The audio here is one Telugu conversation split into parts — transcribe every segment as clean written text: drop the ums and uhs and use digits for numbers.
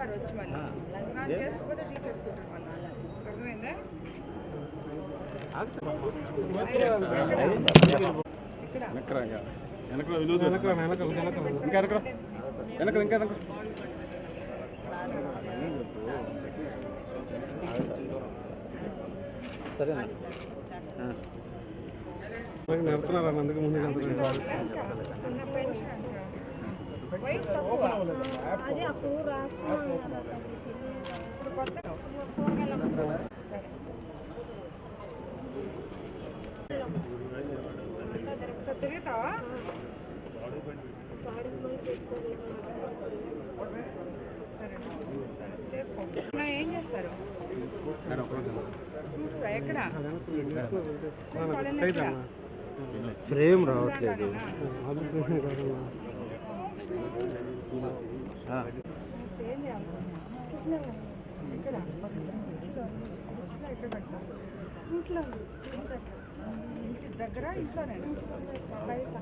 తీసేస్తారు వచ్చి మళ్ళీ నాకు చేసుకోకపోతే తీసేసుకుంటారు మళ్ళీ అర్థమైందా సరేనా నడుస్తున్నారా అందుకు ముందు వయసు తక్కువ అదే అప్పుడు రాసుకున్నాను తిరుగుతావా చేసుకో ఏం చేస్తారు ఫ్రూట్స్ ఎక్కడ ఫ్రేమ్ రావట్లేదు ఎక్కడ పెడతాను ఇంట్లో ఇంటి దగ్గర ఇంట్లోనే బయట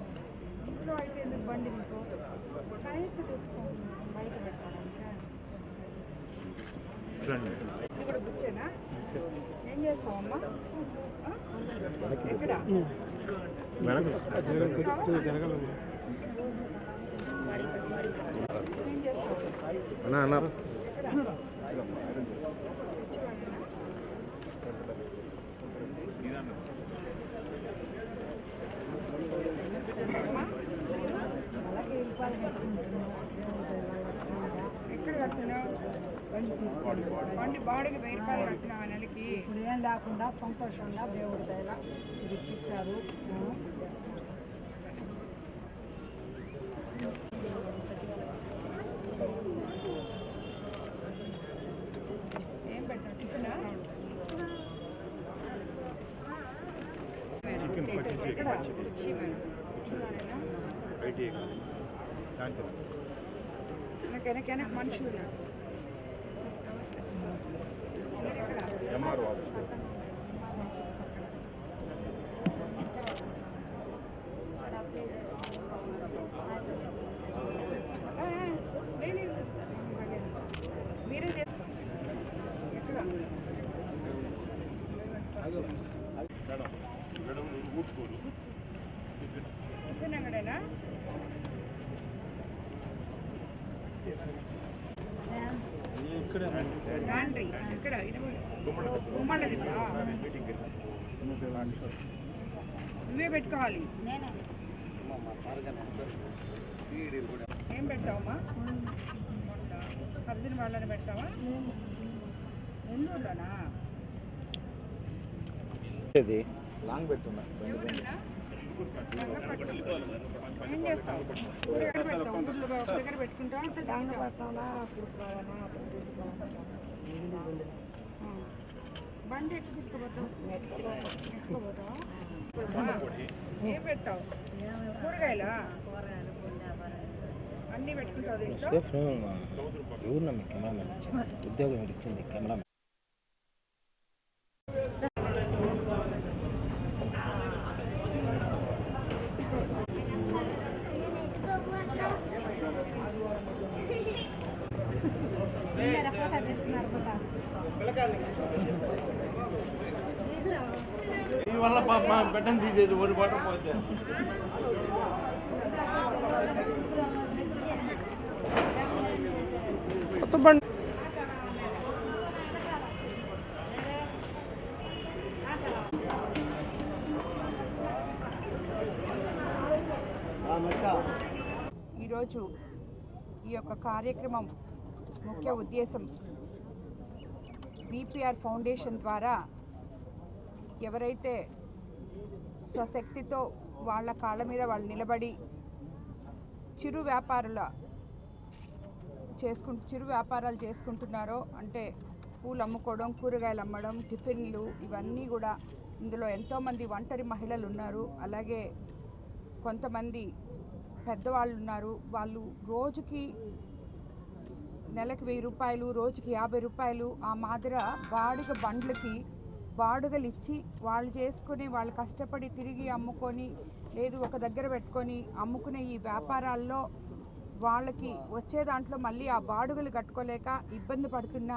ఇంట్లో అయితే ఎందుకు బండి మీకు బయట బయట పెట్టాలంటే ఇది కూడా గుచ్చేనా ఏం చేస్తావమ్మా ఎక్కడ ఏం చేస్తావు ఎక్కడ కడుతున్నావు బండి బాడికి 1000 రూపాయలు కట్టినావు నెలకి ఇప్పుడు ఏం లేకుండా సంతోషంగా దేవుడి దయల ఇప్పించారు ఏం పెట్టావు టిఫినా ఎక్కడ రుచి మేడం వెనక మనుషులు మీరే చేస్తాం ఎక్కడ టిఫిన్ అంగడేనా లాండ్రీ ఇక్కడ గుమ్మలది నువ్వే పెట్టుకోవాలి ఏం పెట్టావమ్మా అర్జున్ వాళ్ళని పెట్టావా నెల్లూరులోనా లాంగ్ పెట్టున్నా ఏం చేస్తావు కూరగాయలు పెడతావు ఊళ్ళో ఒక దగ్గర పెట్టుకుంటావా దాంట్లో పెట్టాలా అప్పుడు బండి ఎట్లా తీసుకుపోతావు ఎత్తుకుపోతావా ఏం పెట్టావు కూరగాయలా అన్నీ పెట్టుకుంటావు దీంట్లో ఎవరు నమ్మి కెమెరామెన్ ఉద్యోగం ఇచ్చింది కెమెరా వల్ల పాప పెట్టని తీసేది ఓడి పాట పోతే ఈరోజు ఈ యొక్క కార్యక్రమం ముఖ్య ఉద్దేశం బీపీఆర్ ఫౌండేషన్ ద్వారా ఎవరైతే స్వశక్తితో వాళ్ళ కాళ్ళ మీద వాళ్ళు నిలబడి చిరు వ్యాపారాలు చేసుకుంటున్నారో అంటే పూలు అమ్ముకోవడం, కూరగాయలు అమ్మడం, టిఫిన్లు, ఇవన్నీ కూడా ఇందులో ఎంతోమంది ఒంటరి మహిళలు ఉన్నారు. అలాగే కొంతమంది పెద్దవాళ్ళు ఉన్నారు. వాళ్ళు రోజుకి నెలకి 1000 రూపాయలు, రోజుకి 50 రూపాయలు ఆ మాదిర బాడుగ బండ్లకి బాడుగలు ఇచ్చి వాళ్ళు చేసుకుని వాళ్ళు కష్టపడి తిరిగి అమ్ముకొని లేదు ఒక దగ్గర పెట్టుకొని అమ్ముకునే ఈ వ్యాపారాల్లో వాళ్ళకి వచ్చే దాంట్లో మళ్ళీ ఆ బాడుగులు కట్టుకోలేక ఇబ్బంది పడుతున్న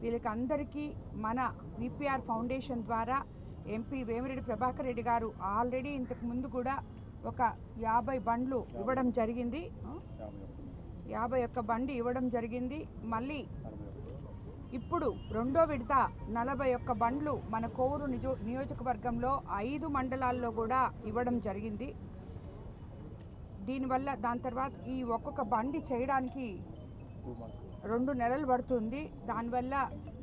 వీళ్ళకి అందరికీ మన విపిఆర్ ఫౌండేషన్ ద్వారా ఎంపీ వేమిరెడ్డి ప్రభాకర్ రెడ్డి గారు ఆల్రెడీ ఇంతకు ముందు కూడా ఒక 50 బండ్లు ఇవ్వడం జరిగింది. 51 బండి ఇవ్వడం జరిగింది. మళ్ళీ ఇప్పుడు రెండో విడత 41 బండ్లు మన కోవూరు నియోజకవర్గంలో 5 మండలాల్లో కూడా ఇవ్వడం జరిగింది. దీనివల్ల దాని తర్వాత ఈ ఒక్కొక్క బండి చేయడానికి 2 నెలలు పడుతుంది. దానివల్ల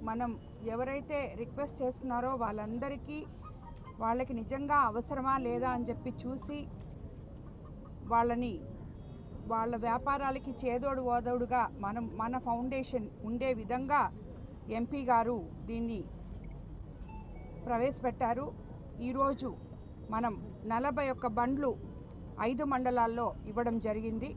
మనం ఎవరైతే రిక్వెస్ట్ చేస్తున్నారో వాళ్ళకి నిజంగా అవసరమా లేదా అని చెప్పి చూసి వాళ్ళ వ్యాపారాలకి చేదోడు ఓదోడుగా మన ఫౌండేషన్ ఉండే విధంగా ఎంపీ గారు దీన్ని ప్రవేశపెట్టారు. ఈరోజు మనం 41 బండ్లు 5 మండలాల్లో ఇవ్వడం జరిగింది.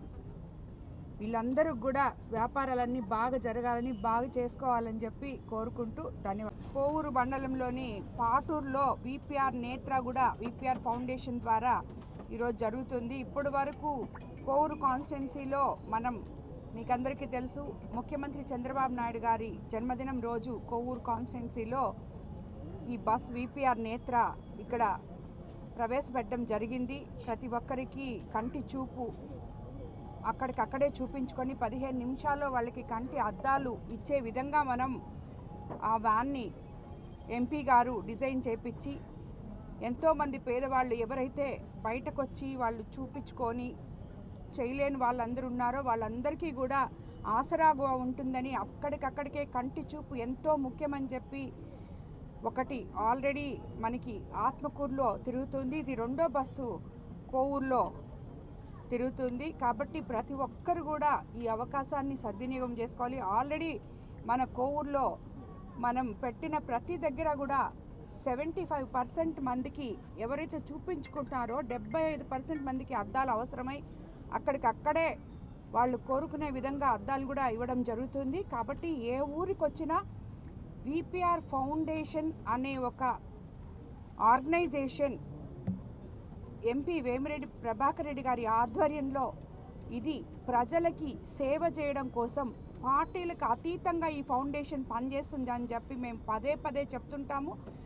వీళ్ళందరూ కూడా వ్యాపారాలన్నీ బాగా జరగాలని బాగా చేసుకోవాలని చెప్పి కోరుకుంటూ ధన్యవాదాలు. కోవూరు మండలంలోని పాటూరులో విపిఆర్ నేత్ర కూడా విపిఆర్ ఫౌండేషన్ ద్వారా ఈరోజు జరుగుతుంది. ఇప్పటి వరకు కోవూరు కాన్స్టిట్యున్సీలో మీకందరికీ తెలుసు, ముఖ్యమంత్రి చంద్రబాబు నాయుడు గారి జన్మదినం రోజు కోవూరు కాన్స్టిట్యున్సీలో ఈ బస్ విపిఆర్ నేత్ర ఇక్కడ ప్రవేశపెట్టడం జరిగింది. ప్రతి ఒక్కరికి కంటి చూపు అక్కడికక్కడే చూపించుకొని 15 నిమిషాల్లో వాళ్ళకి కంటి అద్దాలు ఇచ్చే విధంగా మనం ఆ వ్యాన్ని ఎంపీ గారు డిజైన్ చేపించి ఎంతోమంది పేదవాళ్ళు ఎవరైతే బయటకు వచ్చి వాళ్ళు చూపించుకొని చేయలేని వాళ్ళందరూ ఉన్నారో వాళ్ళందరికీ కూడా ఆసరాగా ఉంటుందని అక్కడికక్కడికే కంటి చూపు ఎంతో ముఖ్యమని చెప్పి ఒకటి ఆల్రెడీ మనకి ఆత్మకూరులో తిరుగుతుంది. ఇది రెండో బస్సు కోవూరులో తిరుగుతుంది. కాబట్టి ప్రతి ఒక్కరు కూడా ఈ అవకాశాన్ని సద్వినియోగం చేసుకోవాలి. ఆల్రెడీ మన కోవూరులో మనం పెట్టిన ప్రతి దగ్గర కూడా 75% మందికి ఎవరైతే చూపించుకుంటున్నారో 75% మందికి అద్దాలు అవసరమై అక్కడికక్కడే వాళ్ళు కోరుకునే విధంగా అద్దాలు కూడా ఇవ్వడం జరుగుతుంది. కాబట్టి ఏ ఊరికి వచ్చినా విపిఆర్ ఫౌండేషన్ అనే ఒక ఆర్గనైజేషన్ ఎంపీ వేమిరెడ్డి ప్రభాకర్ రెడ్డి గారి ఆధ్వర్యంలో ఇది ప్రజలకి సేవ చేయడం కోసం పార్టీలకు అతీతంగా ఈ ఫౌండేషన్ పనిచేస్తుంది అని చెప్పి మేము పదే చెప్తుంటాము.